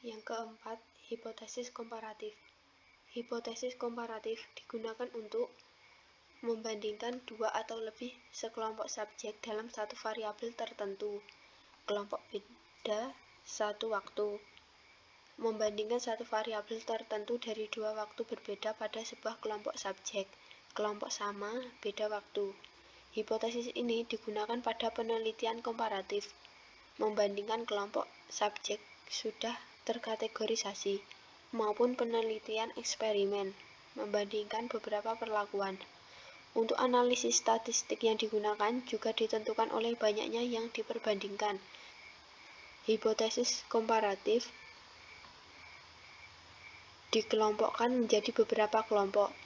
Yang keempat, hipotesis komparatif. Hipotesis komparatif digunakan untuk membandingkan dua atau lebih sekelompok subjek dalam satu variabel tertentu, kelompok beda satu waktu. Membandingkan satu variabel tertentu dari dua waktu berbeda pada sebuah kelompok subjek, kelompok sama, beda waktu. Hipotesis ini digunakan pada penelitian komparatif, membandingkan kelompok subjek sudah terkategorisasi, maupun penelitian eksperimen, membandingkan beberapa perlakuan. Untuk analisis statistik yang digunakan juga ditentukan oleh banyaknya yang diperbandingkan. Hipotesis komparatif dikelompokkan menjadi beberapa kelompok.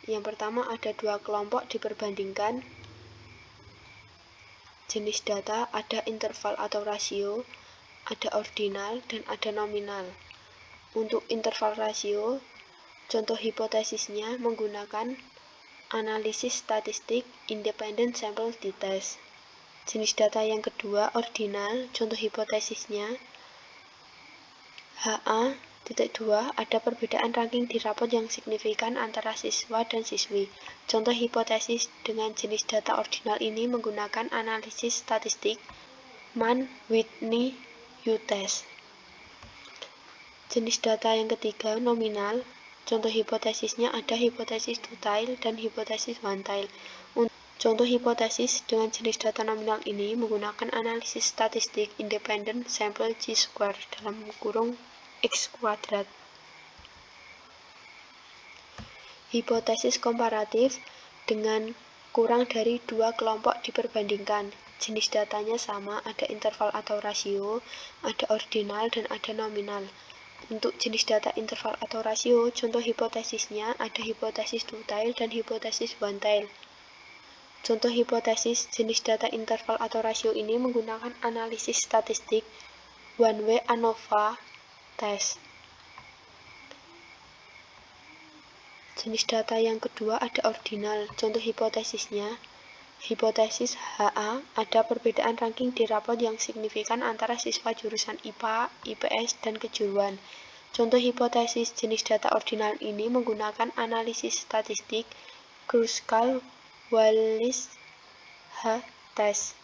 Yang pertama, ada dua kelompok diperbandingkan. Jenis data ada interval atau rasio, ada ordinal, dan ada nominal. Untuk interval rasio, contoh hipotesisnya menggunakan analisis statistik independent sample t-test. Jenis data yang kedua, ordinal, contoh hipotesisnya HA.2 ada perbedaan ranking di rapot yang signifikan antara siswa dan siswi. Contoh hipotesis dengan jenis data ordinal ini menggunakan analisis statistik Mann-Whitney U-test. Jenis data yang ketiga, nominal. Contoh hipotesisnya ada hipotesis two-tail dan hipotesis one-tail. Contoh hipotesis dengan jenis data nominal ini menggunakan analisis statistik independent sample chi-square (X²). Hipotesis komparatif dengan kurang dari dua kelompok diperbandingkan. Jenis datanya sama, ada interval atau rasio, ada ordinal, dan ada nominal. Untuk jenis data interval atau rasio, contoh hipotesisnya ada hipotesis two-tail dan hipotesis one-tail. Contoh hipotesis jenis data interval atau rasio ini menggunakan analisis statistik one-way ANOVA test. Jenis data yang kedua ada ordinal. Contoh hipotesisnya, hipotesis HA ada perbedaan ranking di rapot yang signifikan antara siswa jurusan IPA, IPS, dan kejuruan. Contoh hipotesis jenis data ordinal ini menggunakan analisis statistik Kruskal-Wallis test.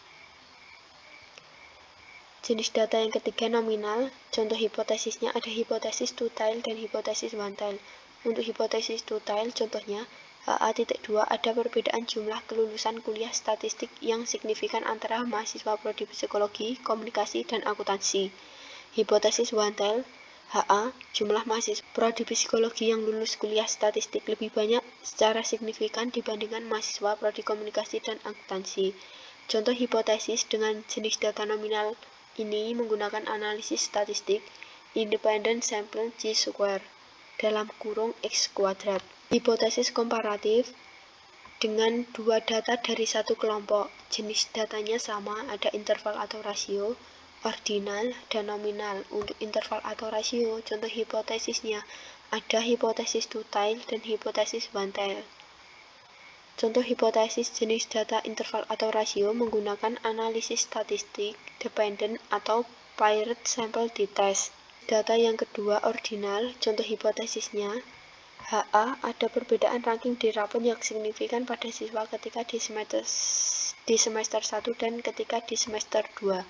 Jenis data yang ketiga nominal. Contoh hipotesisnya ada hipotesis two-tail dan hipotesis one-tail. Untuk hipotesis two-tail contohnya HA.2 ada perbedaan jumlah kelulusan kuliah statistik yang signifikan antara mahasiswa prodi psikologi, komunikasi, dan akuntansi. Hipotesis one-tail HA, jumlah mahasiswa prodi psikologi yang lulus kuliah statistik lebih banyak secara signifikan dibandingkan mahasiswa prodi komunikasi dan akuntansi. Contoh hipotesis dengan jenis data nominal ini menggunakan analisis statistik independent sample chi-square (X²). Hipotesis komparatif dengan dua data dari satu kelompok. Jenis datanya sama, ada interval atau rasio, ordinal, dan nominal. Untuk interval atau rasio, contoh hipotesisnya ada hipotesis two-tail dan hipotesis one-tail. Contoh hipotesis jenis data interval atau rasio menggunakan analisis statistik dependent atau paired sample t-test. Data yang kedua ordinal, contoh hipotesisnya HA ada perbedaan ranking di rapot yang signifikan pada siswa ketika di semester 1 dan ketika di semester 2.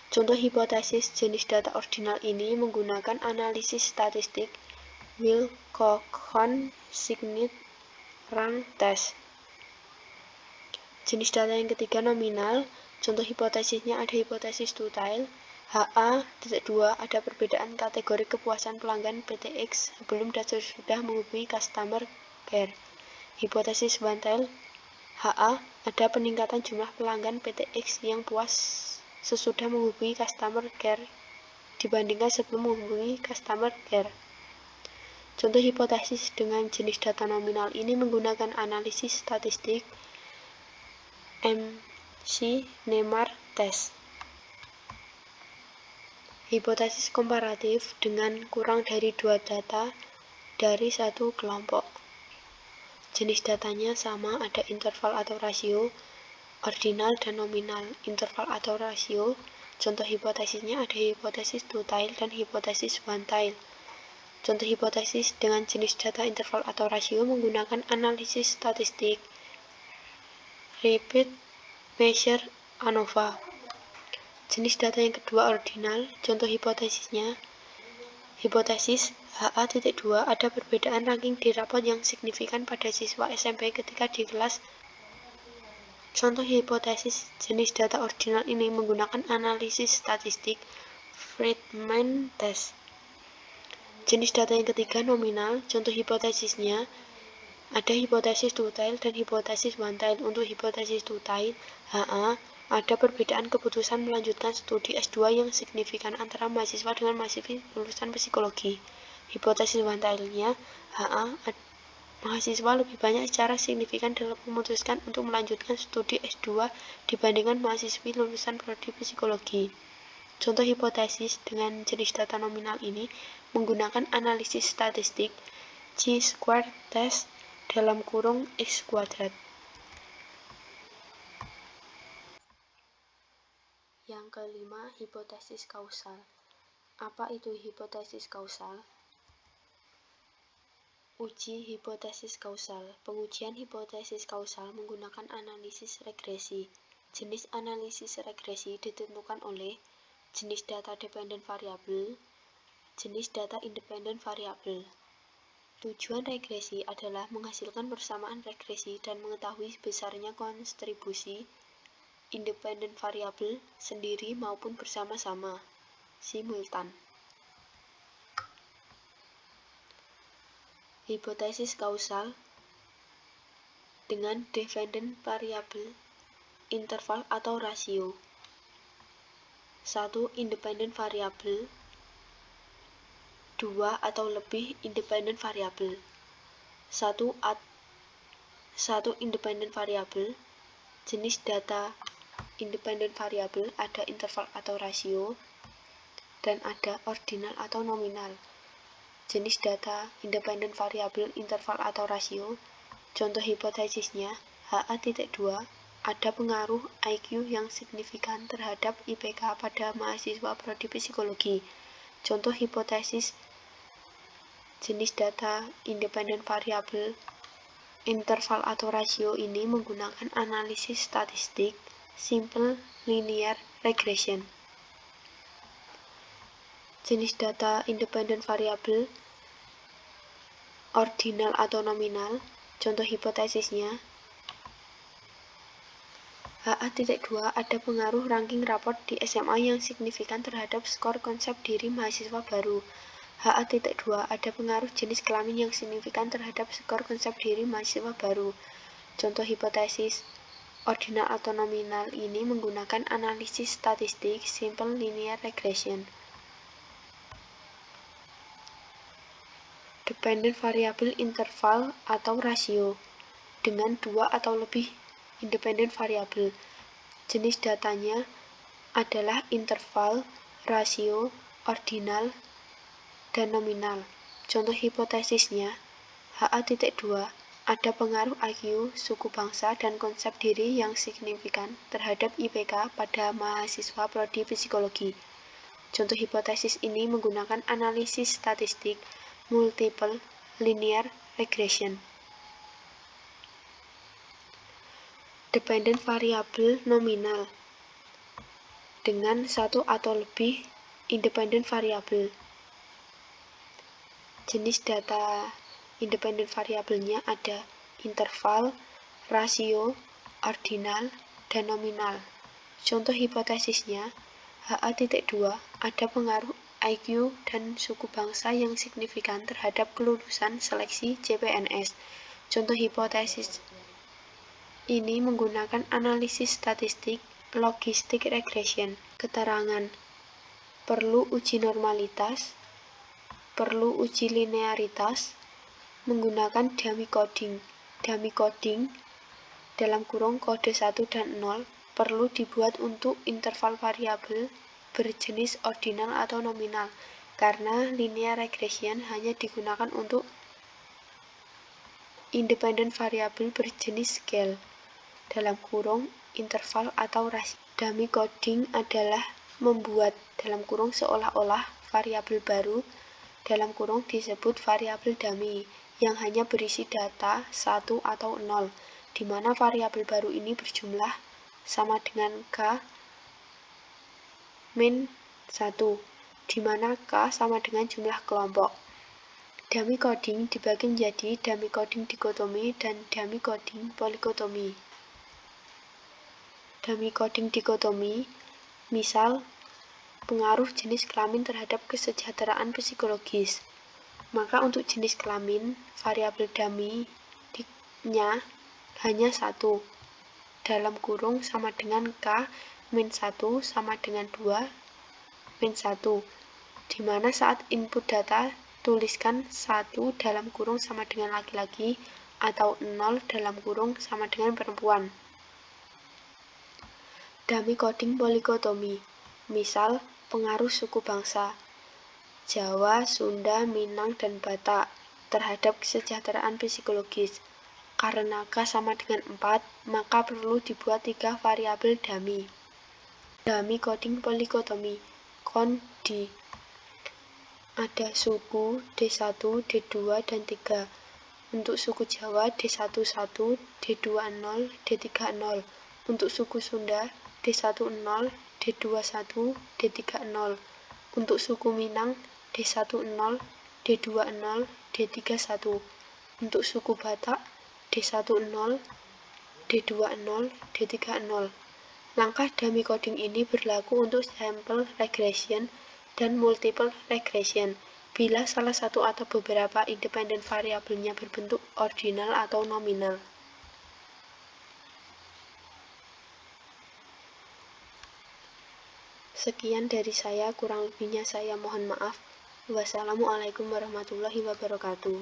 Contoh hipotesis jenis data ordinal ini menggunakan analisis statistik Wilcoxon-Signet rank test. Jenis data yang ketiga nominal. Contoh hipotesisnya ada hipotesis two-tail. HA.2 ada perbedaan kategori kepuasan pelanggan PTX sebelum dan sesudah menghubungi customer care. Hipotesis one-tail HA ada peningkatan jumlah pelanggan PTX yang puas sesudah menghubungi customer care dibandingkan sebelum menghubungi customer care. Contoh hipotesis dengan jenis data nominal ini menggunakan analisis statistik MC-Neymar test. Hipotesis komparatif dengan kurang dari dua data dari satu kelompok. Jenis datanya sama, ada interval atau rasio, ordinal, dan nominal. Interval atau rasio, Contoh hipotesisnya ada hipotesis two-tail dan hipotesis one-tail. Contoh hipotesis dengan jenis data interval atau rasio menggunakan analisis statistik. Repeat measure ANOVA. Jenis data yang kedua ordinal. Contoh hipotesisnya hipotesis HA.2 ada perbedaan ranking di rapot yang signifikan pada siswa SMP ketika di kelas. Contoh hipotesis jenis data ordinal ini menggunakan analisis statistik Friedman test. Jenis data yang ketiga nominal. Contoh hipotesisnya ada hipotesis two-tail dan hipotesis one-tail. Untuk hipotesis two-tail HA ada perbedaan keputusan melanjutkan studi S2 yang signifikan antara mahasiswa dengan mahasiswi lulusan psikologi. Hipotesis one-tailnya HA mahasiswa lebih banyak secara signifikan dalam memutuskan untuk melanjutkan studi S2 dibandingkan mahasiswi lulusan prodi psikologi. Contoh hipotesis dengan jenis data nominal ini menggunakan analisis statistik chi-square test (X²). Yang kelima, hipotesis kausal. Apa itu hipotesis kausal? Uji hipotesis kausal. Pengujian hipotesis kausal menggunakan analisis regresi. Jenis analisis regresi ditentukan oleh jenis data dependen variabel, jenis data independen variabel. Tujuan regresi adalah menghasilkan persamaan regresi dan mengetahui besarnya kontribusi independen variabel sendiri maupun bersama-sama, simultan. Hipotesis kausal dengan dependen variabel, interval atau rasio. 1. Independen variabel. 2 atau lebih independen variabel. 1 independen variabel. Jenis data independen variabel ada interval atau rasio dan ada ordinal atau nominal. Jenis data independen variabel interval atau rasio. Contoh hipotesisnya HA.2 ada pengaruh IQ yang signifikan terhadap IPK pada mahasiswa prodi psikologi. Contoh hipotesis jenis data independen variabel interval atau rasio ini menggunakan analisis statistik simple linear regression. Jenis data independen variabel ordinal atau nominal. Contoh hipotesisnya HA.2 ada pengaruh ranking raport di SMA yang signifikan terhadap skor konsep diri mahasiswa baru. HA.2 ada pengaruh jenis kelamin yang signifikan terhadap skor konsep diri mahasiswa baru. Contoh hipotesis ordinal atau nominal ini menggunakan analisis statistik simple linear regression. Dependent variabel interval atau rasio dengan 2 atau lebih independen variabel. Jenis datanya adalah interval, rasio, ordinal, dan nominal. Contoh hipotesisnya HA.2 ada pengaruh IQ, suku bangsa, dan konsep diri yang signifikan terhadap IPK pada mahasiswa prodi psikologi. Contoh hipotesis ini menggunakan analisis statistik multiple linear regression. Dependent variabel nominal dengan 1 atau lebih independen variabel. Jenis data independen variabelnya ada interval, rasio, ordinal, dan nominal. Contoh hipotesisnya HA.2 ada pengaruh IQ dan suku bangsa yang signifikan terhadap kelulusan seleksi CPNS. Contoh hipotesis ini menggunakan analisis statistik logistic regression. Keterangan perlu uji normalitas, perlu uji linearitas, menggunakan dummy coding. Dummy coding dalam kurung kode 1 dan 0 perlu dibuat untuk interval variabel berjenis ordinal atau nominal, karena linear regression hanya digunakan untuk independen variabel berjenis scale dalam kurung interval atau rasio. Dummy coding adalah membuat dalam kurung seolah-olah variabel baru dalam kurung disebut variabel dummy yang hanya berisi data 1 atau 0, di mana variabel baru ini berjumlah sama dengan K min 1, di mana K sama dengan jumlah kelompok. Dummy coding dibagi menjadi dummy coding dikotomi dan dummy coding polikotomi. Dummy coding dikotomi, misal pengaruh jenis kelamin terhadap kesejahteraan psikologis. Maka untuk jenis kelamin, variabel dummy-nya hanya 1, dalam kurung sama dengan K min 1 sama dengan 2 min 1, di mana saat input data tuliskan 1 dalam kurung sama dengan laki-laki atau 0 dalam kurung sama dengan perempuan. Dummy coding polikotomi, misal pengaruh suku bangsa Jawa, Sunda, Minang, dan Batak terhadap kesejahteraan psikologis. Karena K sama dengan 4, maka perlu dibuat 3 variabel dummy. Dummy coding polikotomi, di ada suku D1, D2, dan 3. Untuk suku Jawa D11, D20, D30. Untuk suku Sunda D10, D21, D30. Untuk suku Minang D10, D20, D31. Untuk suku Batak D10, D20, D30. Langkah dummy coding ini berlaku untuk sample regression dan multiple regression bila salah satu atau beberapa independen variabelnya berbentuk ordinal atau nominal. Sekian dari saya, kurang lebihnya saya mohon maaf. Wassalamualaikum warahmatullahi wabarakatuh.